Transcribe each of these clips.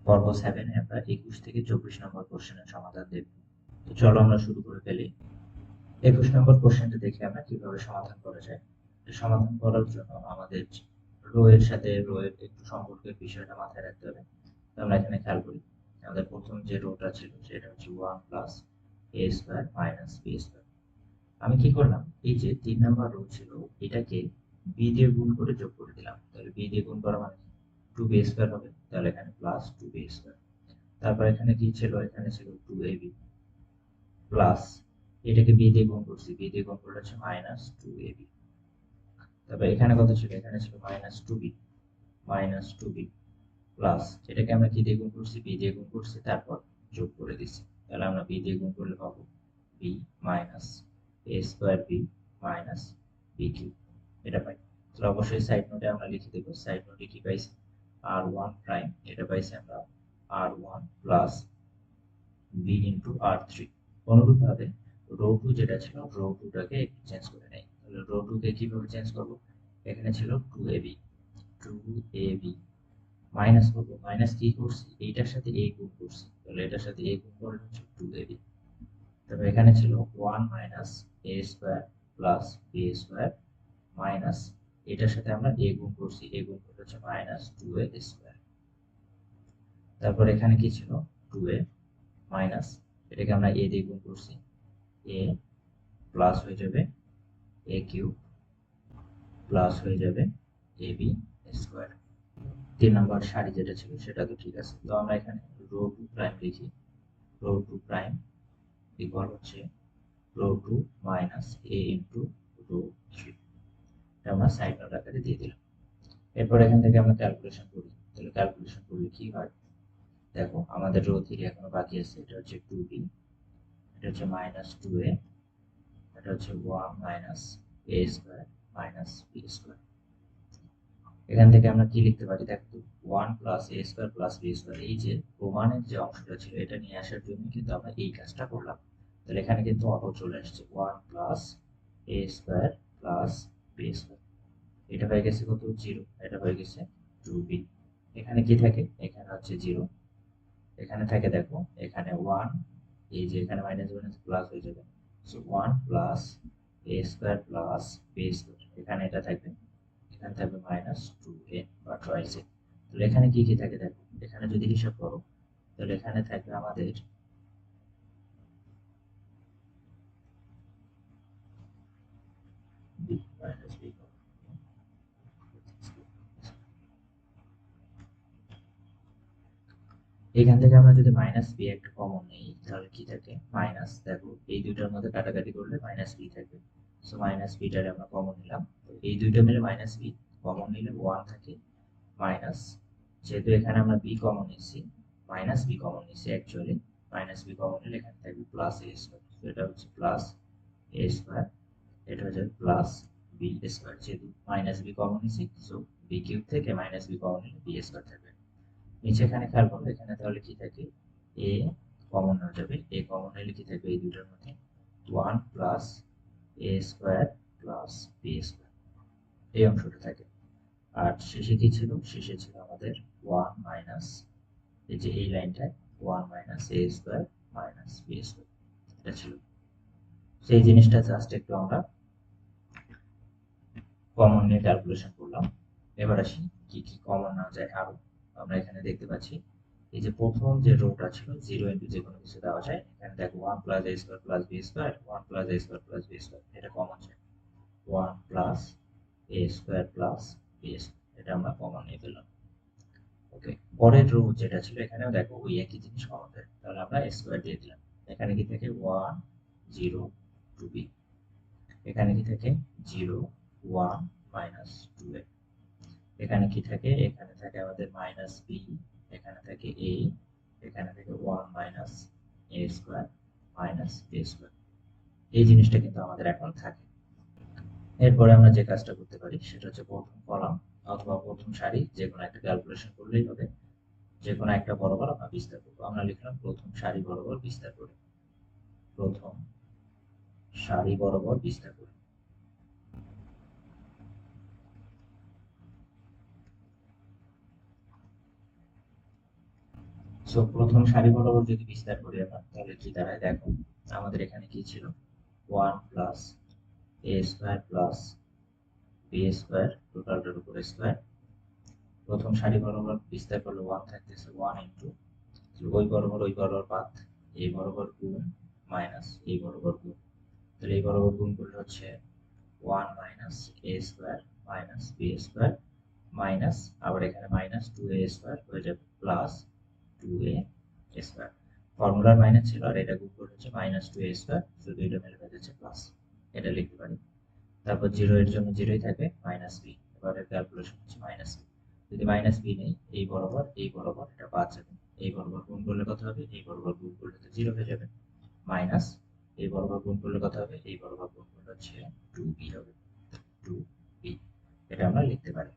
পর্ব 7 এ আমরা 21 থেকে 24 নম্বর কোশ্চেনের সমাধান দেখব। তো চলো আমরা শুরু করে ফেলি। 21 নম্বর কোশ্চেনটা দেখে আমরা কিভাবে সমাধান করা যায়। সমাধান করার জন্য আমাদের রো এর সাথে রো এর একটু সম্পর্কের বিষয়টা মাথায় রাখতে হবে। তো আমরা এখানে খেয়াল করি, আমাদের প্রথম যে রোটা ছিল সেটা হচ্ছে 1 plus a square minus b square. আমি কি করলাম, এই যে 3 নাম্বার রো ছিল এটাকে b দিয়ে গুণ করে যোগ করে দিলাম। তাহলে b দিয়ে গুণ করা মানে 2b স্কয়ার হবে, তাহলে এখানে প্লাস 2b স্কয়ার। তারপর এখানে কি ছিল, এখানে ছিল 2ab প্লাস এটাকে b দিয়ে গুণ করছি, b দিয়ে গুণ করলে হচ্ছে মাইনাস 2ab। তারপর এখানে কত ছিল, এখানে ছিল মাইনাস 2b প্লাস এটাকে আমরা কি দিয়ে গুণ করছি, b দিয়ে গুণ করছি, তারপর যোগ করে দিছি। তাহলে আমরা b দিয়ে গুণ করলে পাবো b minus a square b minus b cube, এটা পাই। তাহলে অবশ্যই সাইড নোটে আমরা লিখে দেব, সাইড নোটে কি পাইছি, r1 প্রাইম, এটা পাইছি আমরা r1 plus b into r3। অনুরূপভাবে রো 2 যেটা ছিল, রো 2টাকে চেঞ্জ করে নেই। তাহলে রো 2 কে কিভাবে চেঞ্জ করব, এখানে ছিল 2ab মাইনাস করবো, মাইনাস কি করছি, এইটার সাথে a গুণ করছি, তাহলে এটার সাথে a গুণ করলে হচ্ছে 2ab। তবে এখানে ছিল 1 minus a square plus b square minus এটার সাথে আমরা a গুণ করছি, a গুণ করলে হচ্ছে মাইনাস 2a স্কয়ার। তারপর এখানে কি ছিল, 2a মাইনাস এটাকে আমরা a দিয়ে গুণ করছি, a প্লাস হয়ে যাবে a কিউব প্লাস হয়ে যাবে ab স্কয়ার। 3 নম্বর সারি যেটা ছিল সেটা তো ঠিক আছে। তো আমরা এখানে রো 2 প্রাইম লিখি, রো 2 প্রাইম ইকুয়াল হচ্ছে row 2 minus a into row 3। এটা আমরা সাইড নোট আকারে দিয়ে দিলাম। এরপর এখান থেকে আমরা ক্যালকুলেশন করি। তাহলে ক্যালকুলেশন করলে কি হয়, দেখো আমাদের রো 3 এখনো বাকি আছে, এটা হচ্ছে 2b, এটা হচ্ছে মাইনাস 2a, এটা হচ্ছে 1 minus a square minus b square. এখান থেকে আমরা কি লিখতে পারি, দেখো 1 plus a square plus b square, এই যে প্রমাণের যে অংশটা ছিল এটা নিয়ে আসার জন্য কিন্তু আমরা এই কাজটা করলাম। তাহলে এখানে কিন্তু অটো চলে আসছে, 1 plus a square plus b square, এটা হয়ে গেছে কত, 0, এটা হয়ে গেছে 2b। এখানে কি থাকে, এখানে হচ্ছে 0, এখানে থাকে দেখো এখানে 1, এই যে এখানে মাইনাস মাইনাস প্লাস হয়ে যাবে, so 1 plus a square plus b square, এখানে এটা থাকবে, এখানে থাকবে মাইনাস 2a বা টুয়াইস a। তাহলে এখানে কি কি থাকে দেখো, এখানে যদি হিসাব করো তাহলে এখানে থাকবে আমাদের b মাইনাস b। এখান থেকে আমরা যদি মাইনাস বি একটা কমন নেই তাহলে কি থাকে, মাইনাস, দেখো এই দুইটার মধ্যে কাটাকাটি করলে মাইনাস বি থাকবে, সো মাইনাস বিটারে আমরা কমন নিলাম। এই দুইটা মিলে মাইনাস বি কমন নিলে 1 থাকে, মাইনাস, যেহেতু এখানে আমরা বি কমন নিচ্ছি, মাইনাস বি কমন নিচ্ছি অ্যাকচুয়ালি, মাইনাস বি কমন নিলে এখানে থাকবে প্লাস এ স্কয়ার, তো এটা হচ্ছে প্লাস এ স্কয়ার, এটা হচ্ছে প্লাস বি স্কয়ার, যেহেতু মাইনাস বি কমন নিচ্ছি সো বি কিউব থেকে মাইনাস বি কমন নিলে বি স্কয়ার থাকবে। নিচে এখানে খেয়াল করো, এখানে তাহলে কি থাকে, এ কমন হয়ে যাবে, এ কমন হলে কি থাকবে এই দুটোর মধ্যে 1 প্লাস এ স্কয়ার প্লাস বি স্কয়ার, এই অংশটা থাকে। আর শেষে কি ছিল, শেষে ছিল আমাদের 1 মাইনাস, এই যে এই লাইনটায় 1 মাইনাস এ স্কয়ার মাইনাস বি স্কয়ার, এটা ছিল। সেই জিনিসটা জাস্ট একটু আমরা কমন নিয়ে ক্যালকুলেশন করলাম। এবার আসি কি কি কমন না যায় আরো। আমরা এখানে দেখতে পাচ্ছি এই যে প্রথম যে রোটা ছিল 0 ইনটু যে কোনো কিছু দেওয়া যায়, এখানে দেখো 1 plus a square plus b square, 1 plus a square plus b square, এটা কমন যায়, 1 plus a square plus b square, এটা আমরা কমন নিয়ে ফেললাম। ওকে, পরের রো যেটা ছিল এখানেও দেখো ওই একই জিনিস কমন যায়, তাহলে আমরা স্কয়ার দিয়ে দিলাম। এখানে কি থাকে 1 0 2b, এখানে কি থাকে 0 1 মাইনাস 2a, এখানে কি থাকে, এখানে থাকে আমাদের মাইনাস বি, এখানে থাকে এ, এখানে থাকে 1 মাইনাস এ স্কয়ার মাইনাস বি স্কয়ার, এই জিনিসটা কিন্তু আমাদের এখন থাকে। এরপরে আমরা যে কাজটা করতে পারি সেটা হচ্ছে প্রথম কলাম অথবা প্রথম সারি যে কোনো একটা ক্যালকুলেশন করলেই হবে, যে কোনো একটা বরাবর আমরা বিস্তার করবো। আমরা লিখলাম প্রথম সারি বরাবর বিস্তার করে, প্রথম সারি বরাবর বিস্তার করে। সো প্রথম সারি বরাবর যদি বিস্তার করি আমরা তাহলে কি দাঁড়ায় দেখো, আমাদের এখানে কি ছিল 1 plus A square plus B square টোটালটার উপর স্কোয়ার। প্রথম সারি বরাবর বিস্তার করলে 1 থাকতেছে 1 ইন্টু ওই বরাবর পাথ এই বরাবর গুণ মাইনাস এই বরাবর গুণ, তাহলে এই বরাবর গুণ করলে হচ্ছে 1 minus A square minus B square minus আবার এখানে মাইনাস 2a স্কোয়ার হয়ে যাবে প্লাস 2a স্কোয়ার। ফর্মুলার মাইনাস ছিল আর এটা গুণ করলে হচ্ছে মাইনাস 2a স্কোয়ার, শুধু এটা মিলে হয়ে যাচ্ছে প্লাস, এটা লিখতে পারি। তারপর 0 এর জন্য 0ই থাকবে মাইনাস বি, এবারে ক্যালকুলেশন হচ্ছে মাইনাস বি। যদি মাইনাস বি নেই এই বরাবর এটা বাদ যাবে, এই বরাবর গুণ করলে কত হবে, এই বরাবর গুণ করলে তো 0 হয়ে যাবে, মাইনাস এই বরাবর গুণ করলে কত হবে, এই বরাবর গুণ করলে হচ্ছে 2b হবে, 2b এটা আমরা লিখতে পারি।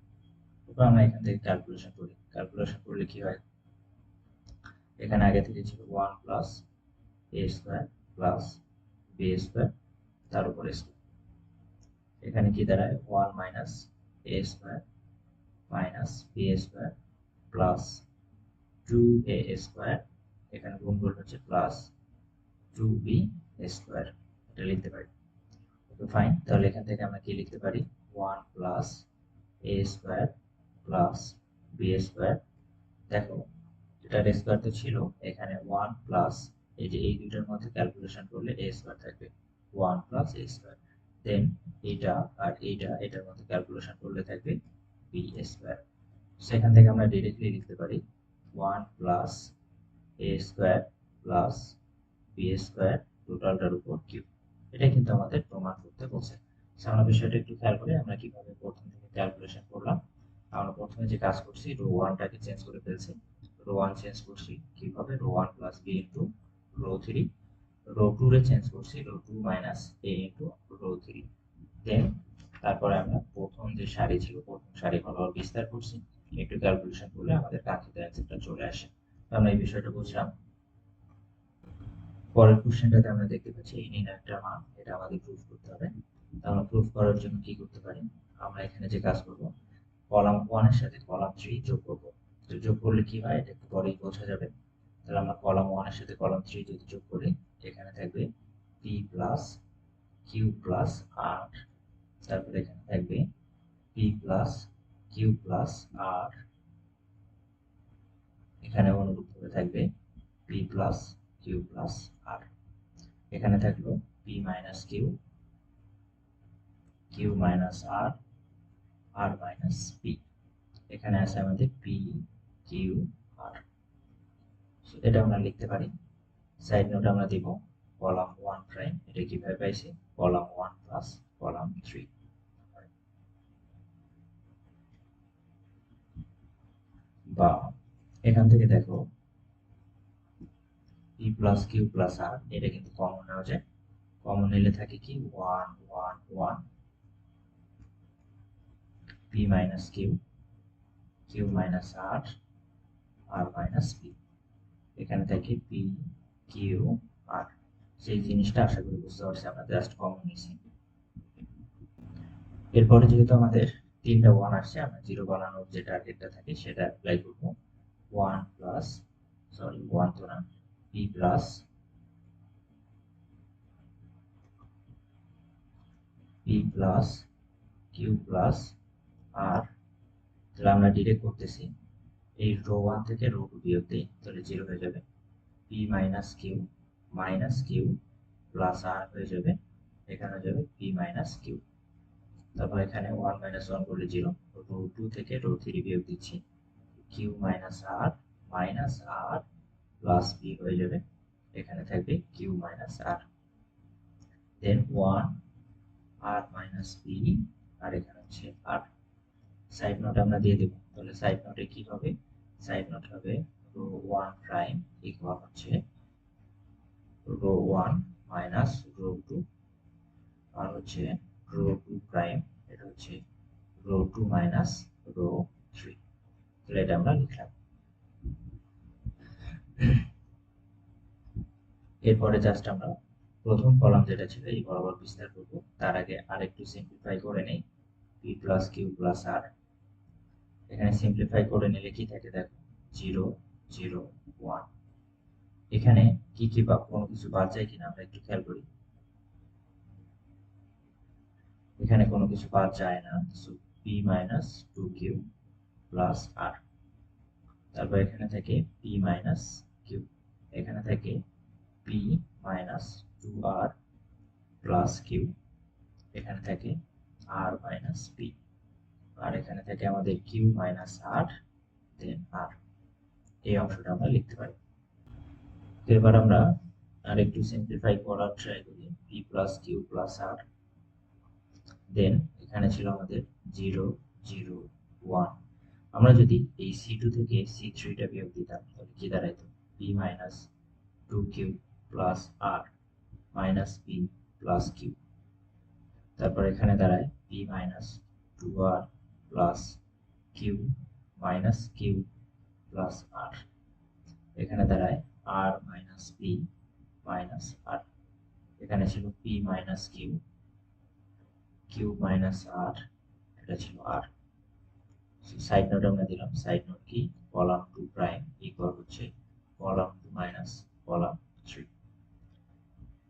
এবার আমরা এখান থেকে ক্যালকুলেশন করলে কি হয়, এখানে আগে থেকে ছিল 1 plus A square plus B square তার উপর স্কোয়ার, এখানে কি দাঁড়ায় 1 minus A square minus B square plus 2a square, এখানে গুণ করলে হচ্ছে প্লাস 2b স্কোয়ার, এটা লিখতে পারি। ওকে ফাইন, তাহলে এখান থেকে আমরা কি লিখতে পারি 1 plus A square plus B square. দেখো এটার স্কোয়ার তো ছিল, এখানে 1 প্লাস এই যে এই দুইটার মধ্যে ক্যালকুলেশন করলে a স্কোয়ার থাকবে 1 প্লাস a স্কোয়ার, দেন এইটা আর এটার মধ্যে ক্যালকুলেশন করলে থাকবে b স্কোয়ার। সেখান থেকে আমরা ডিরেক্টলি লিখতে পারি 1 plus a square plus B square টোটালটার উপর কিউব। এটা কিন্তু আমাদের প্রমাণ করতে বলছে। আমরা বিষয়টা একটু খেয়াল করে আমরা কিভাবে প্রথম থেকে ক্যালকুলেশন করলাম। আমরা প্রথমে যে কাজ করছি রো 1টাকে চেঞ্জ করে ফেলছি, রো 1 চেঞ্জ করছি কিভাবে, row 1 plus b into row 3, row 2 রে চেঞ্জ করছি row 2 minus a into row 3, then তারপরে আমরা প্রথম যে সারি ছিল প্রথম সারি বরাবর বিস্তার করছি, একটু ক্যালকুলেশন করলে আমাদের কাঙ্ক্ষিত অ্যান্সারটা চলে আসে। আমরা এই বিষয়টা বুঝলাম। পরের কোশ্চেনটাতে আমরা দেখতে পাচ্ছি এই নিন একটা মান, এটা আমাদের প্রুফ করতে হবে। আমরা প্রুফ করার জন্য কি করতে পারি, আমরা এখানে যে কাজ করব কলাম 1 এর সাথে কলাম 3 যোগ করব। তো যোগ করলে কি হয় এটা একটু পরেই বোঝা যাবে। তাহলে আমরা কলাম 1 এর সাথে কলাম 3 যদি যোগ করি, এখানে থাকবে p plus q plus r, তারপরে এখানে থাকবে p plus q plus r, এখানে অনুরূপভাবে থাকবে p plus q plus r, এখানে থাকলো p minus q, q minus r, r minus p, এখানে আছে আমাদের p q r। এটা আমরা লিখতে পারি। সাইড নোট আমরা দিব কলাম 1 প্রাইম, এটা কিভাবে পাইছি কলাম 1 প্লাস কলাম 3, বা এখান থেকে দেখো p plus q plus r, এটা কিন্তু কমন নেওয়া যায়, কমন নিলে থাকে কি 1 1 1, p minus q, q minus r, r minus p, এখানে থাকে p q r। সেই জিনিসটা আশা করি বুঝতে পারছি, আমরা জাস্ট কমন নিয়েছি। এরপরে যেহেতু আমাদের 3টা 1 আসছে, আমরা 0 বানানোর যে টার্গেটটা থাকে সেটা অ্যাপ্লাই করব। 1 প্লাস 1 তো না, p plus q plus r, তাহলে আমরা ডিরেক্ট করতেছি এই রো 1 থেকে রো 2 বিয়োগ দিই, তাহলে 0 হয়ে যাবে, p minus q plus r হয়ে যাবে, এখানে হয়ে যাবে p মাইনাস q। তারপর এখানে 1 মাইনাস 1 করলে 0, রো 2 থেকে রো 3 বিয়োগ দিচ্ছি, q minus r plus p হয়ে যাবে, এখানে থাকবে q মাইনাস r, দেন 1 r মাইনাস p, আর এখানে হচ্ছে r। সাইড নোট আমরা দিয়ে দেব, তাহলে সাইড নোটে কি হবে, সাইড নোট হবে রো 1 প্রাইম ইকুয়াল হচ্ছে রো 1 মাইনাস রো 2, আর হচ্ছে রো 2 প্রাইম, এটা হচ্ছে রো 2 মাইনাস রো 3, তাহলে এটা আমরা লিখলাম। এরপরে জাস্ট আমরা প্রথম কলাম যেটা ছিল এই বরাবর বিস্তার করব, তার আগে আরেকটু সিম্পলিফাই করে নেই, p plus q plus r, এখানে সিম্পলিফাই করে নিলে কি থাকে দেখো 0 0 1। এখানে কি কি বা কোনো কিছু বাদ যায় কিনা আমরা একটু খেয়াল করি। এখানে কোনো কিছু বাদ যায় না, so p minus 2q plus r। তারপর এখানে থেকে p মাইনাস q, এখানে থেকে p minus 2r plus q, এখানে থেকে r মাইনাস p, আর এখানে থেকে আমাদের q মাইনাস r দেন r। এই অংশটা আমরা লিখতে পারি। এবার আমরা আরেকটু সিম্পলিফাই করার ট্রাই করি। p plus q plus r, দেন এখানে ছিল আমাদের 0 0 1। আমরা যদি এই c2 থেকে c3 টা বিয়োগ দিতাম তাহলে কি দাঁড়াইতো? p minus 2q plus r minus p plus q। তারপর এখানে দাঁড়ায় p minus 2r plus q minus q plus r। এখানে দাঁড়ায় r minus p minus r। এখানে ছিল p minus q minus r, এটা ছিল r। সাইড নোট আমরা দিলাম, সাইড নোট কি? কলাম 2 প্রাইম ইকুয়াল হচ্ছে কলাম 2 মাইনাস কলাম 3।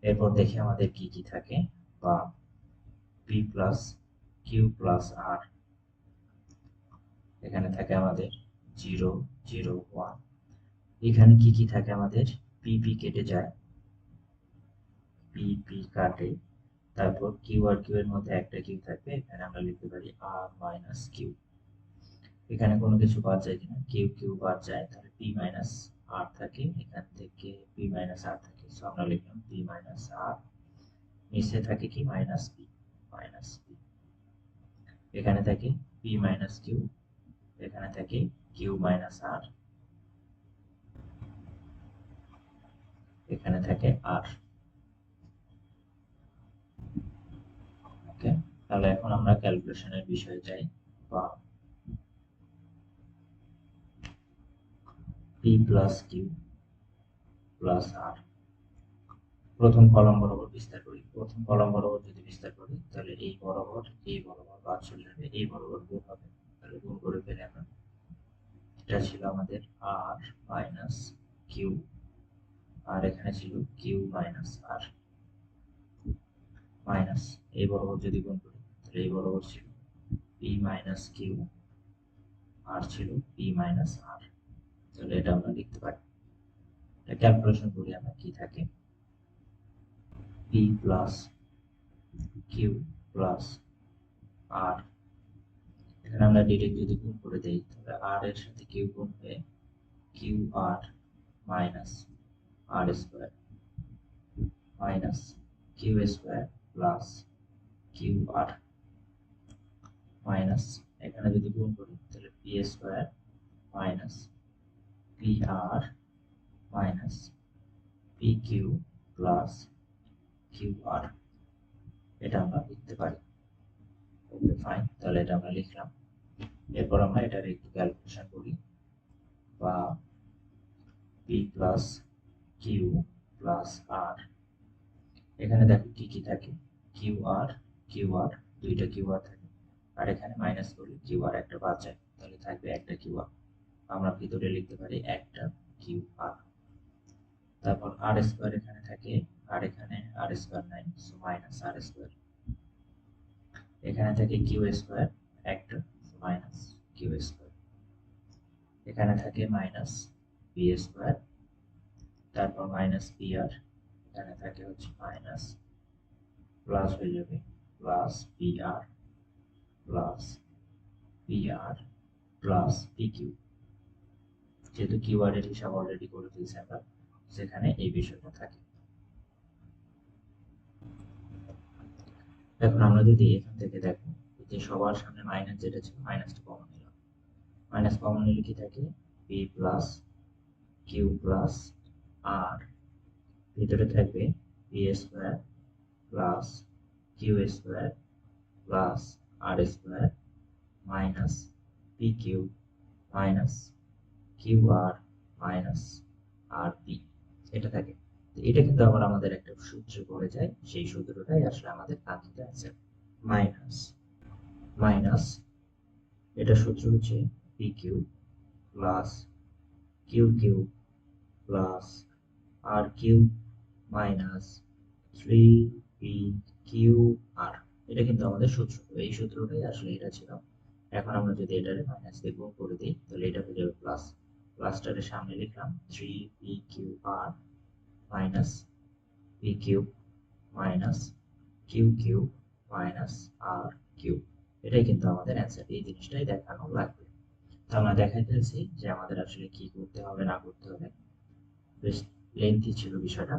এরপর দেখি আমাদের কি কি থাকে, বা p plus q plus r, এখানে থাকে আমাদের 0 0 1। এখানে কি কি থাকে আমাদের? p কেটে যায়, p কাটে, তারপর কিউ আর কিউ এর মধ্যে একটা কিউ থাকবে, এখানে আমরা লিখতে পারি r মাইনাস কিউ। এখানে কোনো কিছু বাদ যায় কিনা? কিউ কিউ বাদ যায়, তাহলে p মাইনাস r থাকে, এখান থেকে p মাইনাস r থাকে, সো আমরা লিখলাম p মাইনাস r। নিচে থাকে কি? Minus p minus p। এখানে থাকে p মাইনাস কিউ, এখানে থাকে কিউ মাইনাস r, এখানে থাকে r। ওকে, তাহলে এখন আমরা ক্যালকুলেশনের বিষয়ে যাই, বা p plus Q plus r। প্রথম কলাম বরাবর বিস্তার করি। প্রথম কলাম বরাবর যদি বিস্তার করি তাহলে এই বরাবর বাদ চলে যাবে, এই বরাবর গুণ হবে, তাহলে গুণ করে ফেলে আমরা। এটা ছিল আমাদের r মাইনাস কিউ, আর এখানে ছিল কিউ মাইনাস r মাইনাস, এই বরাবর যদি গুণ করি তাহলে এই বরাবর ছিল p মাইনাস কিউ, আর ছিল p মাইনাস r। তাহলে এটা আমরা লিখতে পারি। এটা ক্যালকুলেশন করি আমরা, কি থাকে? p plus Q plus r, এখানে আমরা ডিরেক্ট যদি গুণ করে দেই তাহলে r এর সাথে কিউ গুণ হয়ে Q R minus R square minus Q square plus Q R minus, এখানে যদি গুণ করি তাহলে P square minus P R minus P Q plus Q R. এটা আমরা লিখতে পারি। ওকে ফাইন, তাহলে এটা আমরা লিখলাম। এরপর আমরা এটার একটু ক্যালকুলেশন করি, বা পি প্লাস কিউ প্লাস আর, এখানে দেখো কি কি থাকে? কিউ আর দুইটা কিউ আর থাকে, আর এখানে মাইনাস করলে কিউ আর একটা বাদ যায়, তাহলে থাকবে একটা কিউ আর। আমরা ভিতরে লিখতে পারি একটা কিউ আর। তারপর আর স্কোয়ার এখানে থাকে, আর এখানে আর স্কোয়ার নাই, সো মাইনাস আর স্কোয়ার। এখানে থাকে কিউ স্কোয়ার একটা, মাইনাস কিউ স্কোয়ার। এখানে থাকে মাইনাস পি স্কোয়ার, তারপর মাইনাস পি আর, এখানে থাকে হচ্ছে মাইনাস, প্লাস হয়ে যাবে plus P R plus P R plus P Q. যেহেতু কিউ আর এর হিসাব অলরেডি করে ফেলছি আমরা, সেখানে এই বিষয়টা থাকে। এখন আমরা যদি এখান থেকে দেখো যে সবার সামনে মাইনাস যেটা ছিল, মাইনাসটা কমন নিলাম। মাইনাস কমন নিলে কি থাকে? P plus Q plus R, ভিতরে থাকবে P square plus Q square plus R square minus P Q minus Q R minus R P, এটা থাকে। এটা কিন্তু আবার আমাদের একটা সূত্র পড়ে যায়, সেই সূত্রটাই আসলে আমাদের কাঙ্ক্ষিত অ্যান্সার। মাইনাস মাইনাস, এটা সূত্র হচ্ছে P Q plus Q Q plus R Q minus 3পি কিউ আর। এটা কিন্তু আমাদের সূত্র, এই সূত্রটাই আসলে এটা ছিল। এখন আমরা যদি এটারে মাইনাস দিয়ে গুণ করে দিই তাহলে এটা হয়ে যাবে প্লাস, প্লাসটারে সামনে লিখলাম 3পি Q R minus P Q minus Q Q minus R Q. এটাই কিন্তু আমাদের অ্যান্সার, এই জিনিসটাই দেখানো লাগবে। তো আমরা দেখাই ফেলছি যে আমাদের আসলে কি করতে হবে না করতে হবে। বেশ লেন্থি ছিল বিষয়টা,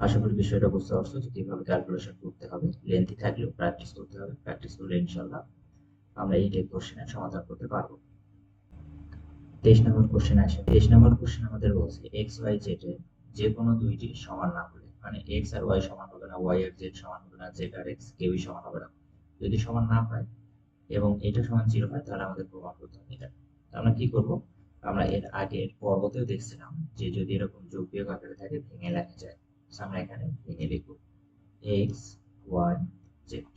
আশা করি বিষয়টা বুঝতে পারছো যে কিভাবে ক্যালকুলেশন করতে হবে। লেন্থি থাকলেও প্র্যাকটিস করতে হবে, প্র্যাকটিস করলে ইনশাল্লাহ আমরা এই টাইপ কোশ্চেনের সমাধান করতে পারবো। 23 নম্বর কোশ্চেন আসে। 23 নম্বর কোশ্চেন আমাদের বলছে এক্স ওয়াই জেড এর যে কোনো দুইটি সমান না হলে, মানে এক্স আর ওয়াই সমান হবে না, ওয়াই আর জেড সমান হবে না, জেড আর এক্স কেউই সমান হবে না, যদি সমান না হয় এবং এটা সমান 0 হয় তাহলে আমাদের প্রমাণ করতে হবে এটা। আমরা কি করব, আমরা এর আগের পর্বতেও দেখছিলাম যে যদি এরকম যোগ বিয়োগ আকারে থাকে ভেঙে লেখা যায়। আমরা এখানে ভেঙে লিখব এক্স ওয়াই জেড।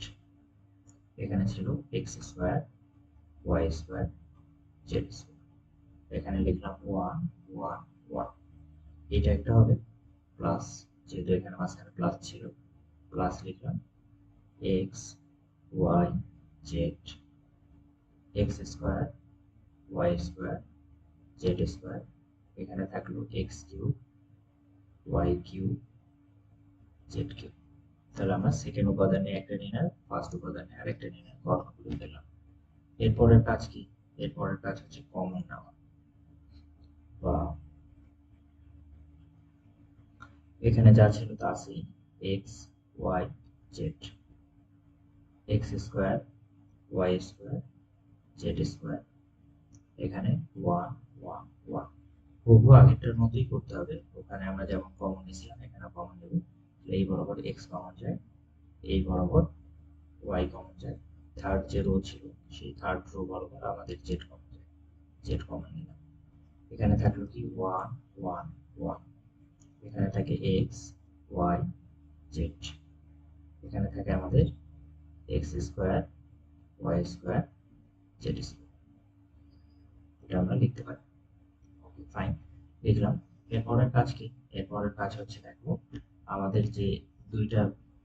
এখানে ছিল x square y square z square. এখানে লিখলাম 1 1 1। এটা একটা হবে প্লাস, যেহেতু এখানে মাঝখানে প্লাস ছিল প্লাস লিখলাম x y z x square y square z square. এখানে থাকলো x cube y cube z cube. তাহলে আমরা সেকেন্ড উপাদানে একটা নিলাম, ফার্স্ট উপাদানে আরেকটা নিলাম, গঠন করে দিলাম। এরপরের কাজ কি, এরপরের কাজ হচ্ছে কমন নেওয়া, বা এখানে যা ছিল তা আছে x y z x square y square z square. এখানে 1 1 1। হুবহু আগেরটার মতোই করতে হবে, ওখানে আমরা যেমন কমন নিয়েছিলাম এখানে কমন নেব। এই বরাবর এক্স কমন যায়, এই বরাবর ওয়াই কমন যায়, থার্ড যে রো ছিল সেই থার্ড রো বরাবর আমাদের জেড কমন যায়, জেড কমন নিলাম। এখানে থাকলো কি 1 1 1। এখানে থাকে এক্স ওয়াই জেড। এখানে থাকে আমাদের x square y square z square. এটা আমরা লিখতে পারি। ওকে ফাইন, লিখলাম। এরপরের কাজ কি, এরপরের কাজ হচ্ছে দেখো আমাদের যে দুইটা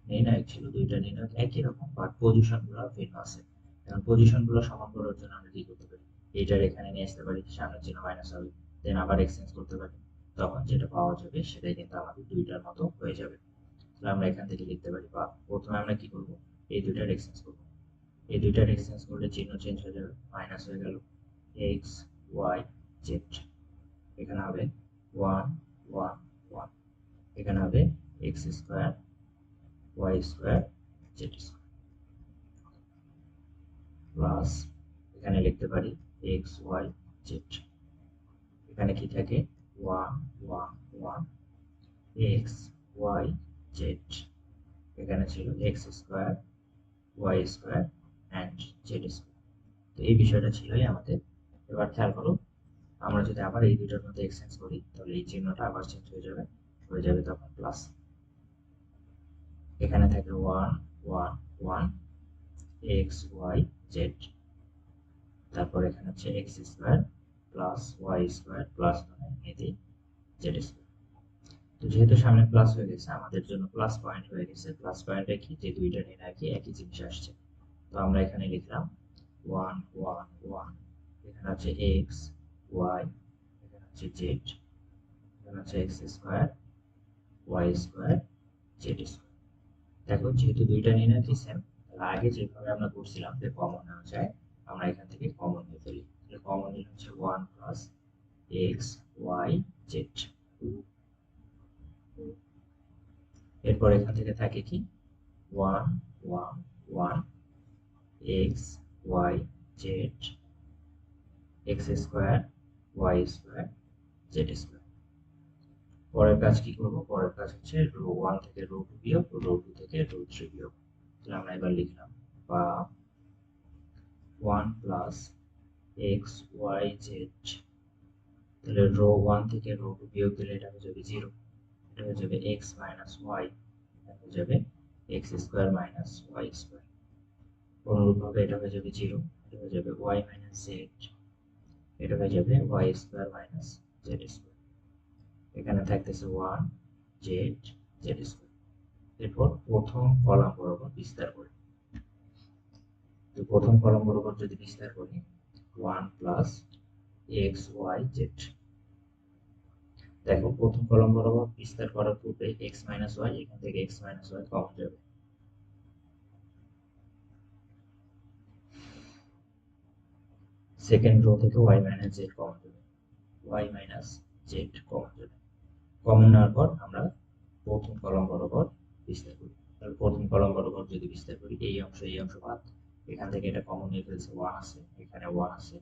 নির্ণায়ক ছিল, দুইটা নির্ণায়ক একই রকম বাট পজিশন গুলো ভিন্ন আছে। এখন পজিশন গুলো সমান করার জন্য আমরা কি করতে পারি, এইটার এখানে নিয়ে আসতে পারি, সামনের চিহ্ন মাইনাস হবে, দেন আবার এক্সচেঞ্জ করতে পারি, তখন যেটা পাওয়া যাবে সেটাই কিন্তু আমাদের দুইটার মতো হয়ে যাবে। তাহলে আমরা এখান থেকে লিখতে পারি, বা প্রথমে আমরা কি করব, এই দুইটার এক্সচেঞ্জ করব। এই দুইটার এক্সচেঞ্জ করলে চিহ্ন চেঞ্জ হয়ে যাবে, মাইনাস হয়ে গেল এক্স ওয়াই জেড। এখানে হবে 1 1 1। এখানে হবে x square y square z square plus এখানে লিখতে পারি এক্স ওয়াই জেড। এখানে কি থাকে 1 1 1 এক্স ওয়াই জেড। এখানে ছিল x square y square and z square. তো এই বিষয়টা ছিলই আমাদের। এবার খেয়াল করো, আমরা যদি আবার এই দুটোর মধ্যে এক্সচেঞ্জ করি তাহলে এই চিহ্নটা আবার চেঞ্জ হয়ে যাবে তখন প্লাস। এখানে থাকে 1 1 1 এক্স ওয়াই জেড। তারপর এখানে হচ্ছে x square plus y square plus এতে জেড স্কোয়ার। তো যেহেতু সামনে প্লাস হয়ে গেছে আমাদের জন্য প্লাস পয়েন্ট হয়ে গেছে, প্লাস পয়েন্টে কি যে দুইটা নির্ণায়কই একই জিনিস আসছে। তো আমরা এখানে লিখলাম 1 1 1। এখানে হচ্ছে এক্স ওয়াই, এখানে হচ্ছে জেড, এখানে হচ্ছে x square y square z square. দেখো যেহেতু দুইটা নির্ণায়কই সেম, আগে যেভাবে আমরা করছিলাম যে কমন নেওয়া যায়, আমরা এখান থেকে কমন নিয়ে ফেলি। কমন নিলে হচ্ছে 1 প্লাস এক্স ওয়াই জেড। এরপর এখান থেকে থাকে কি 1 1 1 x y z x square y square z square. পরের কাজ কি করব, পরের কাজ হচ্ছে রো 1 থেকে রো 2 বিয়োগ, রো 2 থেকে রো 3 বিয়োগ। তাহলে আমরা এবার লিখলাম বা 1 প্লাস এক্স ওয়াই জেড। তাহলে রো 1 থেকে রো 2 বিয়োগ দিলে এটা হয়ে যাবে 0, এটা হয়ে যাবে এক্স মাইনাস ওয়াই, এটা হয়ে যাবে x square minus y square. অনুরূপভাবে এটা হয়ে যাবে 0, এটা হয়ে যাবে ওয়াই মাইনাস জেড, এটা হয়ে যাবে y square minus z square, এখানে থাকতেছে 1 জেড জেড স্কোয়ার। এরপর প্রথম কলাম বরাবর বিস্তার করি। তো প্রথম কলাম বরাবর যদি বিস্তার করি 1 প্লাস এক্স ওয়াই জেড। দেখো প্রথম কলাম বরাবর বিস্তার করার পূর্বে এক্স মাইনাস ওয়াই, এখান থেকে এক্স মাইনাস ওয়াই কমন যাবে। সেকেন্ড রো থেকে ওয়াই মাইনাস জেড কমন যাবে, ওয়াই মাইনাস জেড কমন যাবে। কমন নেওয়ার পর আমরা প্রথম কলাম বরাবর বিস্তার করি। তাহলে প্রথম কলাম বরাবর যদি বিস্তার করি এই অংশ বাদ, এখান থেকে এটা কমন নিয়ে ফেলছে 1 আছে, এখানে 1 আছে,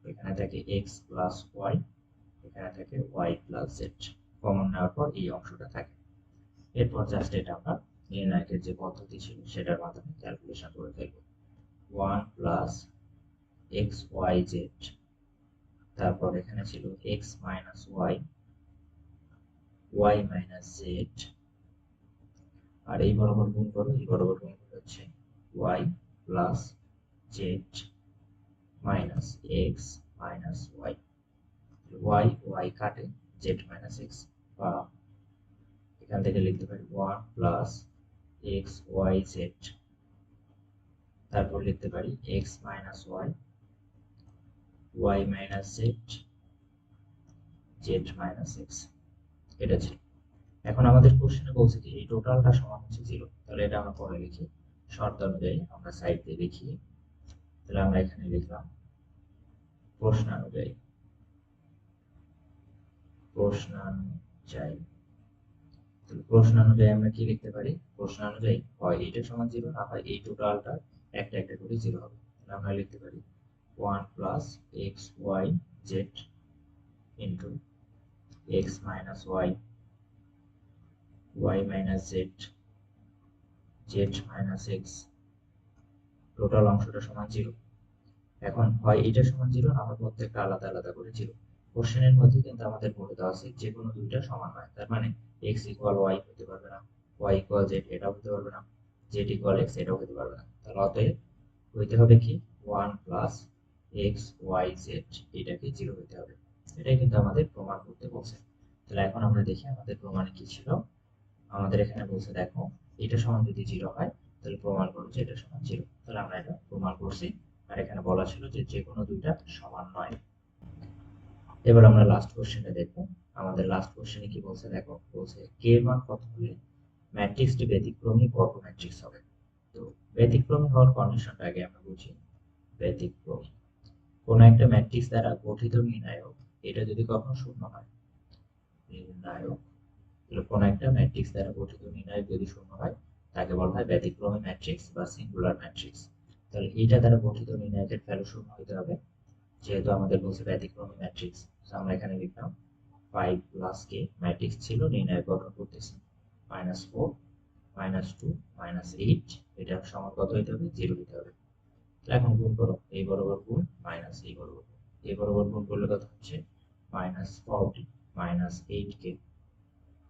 এখানে থাকে এক্স প্লাস ওয়াই, এখানে থাকে ওয়াই প্লাস জেড। কমন নেওয়ার পর এই অংশটা থাকে। এরপর জাস্ট এটা আমরা নির্ণায়কের যে পদ্ধতি ছিল সেটার মাধ্যমে ক্যালকুলেশন করে ফেলব। 1 প্লাস এক্স ওয়াই জেড, তারপর এখানে ছিল X minus Y, Y minus Z, আর এই বরাবর গুণ করো, এই বরাবর গুণ করে হচ্ছে Y plus Z minus X minus Y. Y Y কাটে, জেড মাইনাস এক্স, বা এখান থেকে লিখতে পারি 1 প্লাস এক্স ওয়াই জেড, তারপর লিখতে পারি x minus Y, Y minus z, z minus x. এটা ছিল। এখন আমাদের কোশ্চেনে বলছে কি এই টোটালটা সমান হচ্ছে 0। তাহলে এটা আমরা পরে লিখি, শর্ত অনুযায়ী আমরা সাইড দিয়ে লিখি। তাহলে আমরা এখানে লিখলাম প্রশ্নানুযায়ী, প্রশ্নানুযায়ী। প্রশ্নানুযায়ী আমরা কি লিখতে পারি? প্রশ্নানুযায়ী হয় এটা সমান 0, না হয় এই টোটালটা একটা একটা করে 0 হবে। তাহলে আমরা লিখতে পারি 1 plus x y z into x minus Y, Y minus z, z minus x, total অংশটা সমান 0। এখন হয় এটা সমান 0, না হয় প্রত্যেকটা আলাদা আলাদা করে 0। কোশ্চেনের মধ্যে কিন্তু আমাদের বলে দেওয়া আছে যে কোনো দুইটা সমান নয়। তার মানে x ইকুয়াল ওয়াই হতে পারবে না, y ইকুয়াল জেড এটাও হতে পারবে না, জেড ইকুয়াল এক্স এটাও হতে পারবে না। তাহলে অতএব হইতে হবে কি 1 প্লাস এক্স ওয়াই জেড, এটাকে 0 হইতে হবে। এটাই কিন্তু আমাদের প্রমাণ করতে বলছে। তাহলে এখন আমরা দেখি আমাদের প্রমাণে কি ছিল। আমাদের এখানে বলছে দেখো এটা সমান যদি 0 হয় তাহলে প্রমাণ করো যে এটা সমান 0। তাহলে আমরা এটা প্রমাণ করছি। আর এখানে বলা ছিল যে যে কোনো দুইটা সমান নয়। এবার আমরা লাস্ট কোশ্চেনটা দেখব। আমাদের লাস্ট কোশ্চেনে কি বলছে দেখো, বলছে কে এর মান কত হলে ম্যাট্রিক্সটি ব্যতিক্রমী বর্গ ম্যাট্রিক্স হবে। তো ব্যতিক্রমী হওয়ার কন্ডিশনটা আগে আমরা বুঝি। ব্যতিক্রমী কোন একটা ম্যাট্রিক্স দ্বারা গঠিত নির্ণায়ক, এটা যদি কখনো শূন্য হয়, নির্ণায়ক কোন একটা ম্যাট্রিক্স দ্বারা গঠিত নির্ণায়ক যদি শূন্য হয় তাকে বলা হয় ব্যতিক্রমী ম্যাট্রিক্স বা সিঙ্গুলার ম্যাট্রিক্স। তাহলে এইটা দ্বারা গঠিত নির্ণায়কের ভ্যালু শূন্য হতে হবে, যেহেতু আমাদের বলছে ব্যতিক্রমী ম্যাট্রিক্স। আমরা এখানে লিখলাম 5 প্লাস কে ম্যাট্রিক্স ছিল, নির্ণায়ক গঠন করতেছি -4 -2 -8, এটা সমান কত হতে হবে? 0 হতে হবে। এখন গুণ করো, এই বরাবর গুণ মাইনাস এই বরাবর গুণ, এই বরাবর গুণ করলে কত হচ্ছে -40 -8 কে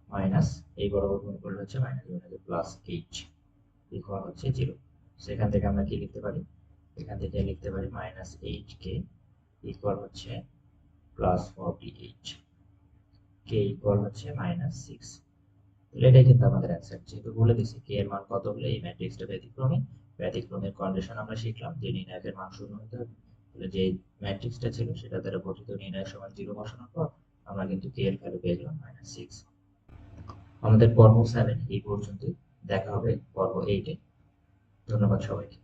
মাইনাস এই বরাবর গুণ করলে হচ্ছে -8 ইকুয়াল হচ্ছে 0। সেখান থেকে আমরা কি লিখতে পারি? এখান থেকে লিখতে পারি -8 কে ইকুয়াল হচ্ছে +48, কে ইকুয়াল হচ্ছে -6। তাহলে এটাই কিন্তু আমাদের অ্যান্সার। যেহেতু বলে দিছি কে এর মান কত হলে এই ম্যাট্রিক্সটা ব্যতিক্রমী, ব্যতিক্রমের কন্ডিশন আমরা শিখলাম যে নির্ণায়কের মান শূন্য হতে হবে। তাহলে যে ম্যাট্রিক্সটা ছিল সেটা দ্বারা গঠিত নির্ণায়ক সমান 0 বসানোর পর আমরা কিন্তু কে এর ভ্যালু পেয়ে গেলাম -6। আমাদের পর্ব 7 এই পর্যন্তই। দেখা হবে পর্ব 8 এ। ধন্যবাদ সবাইকে।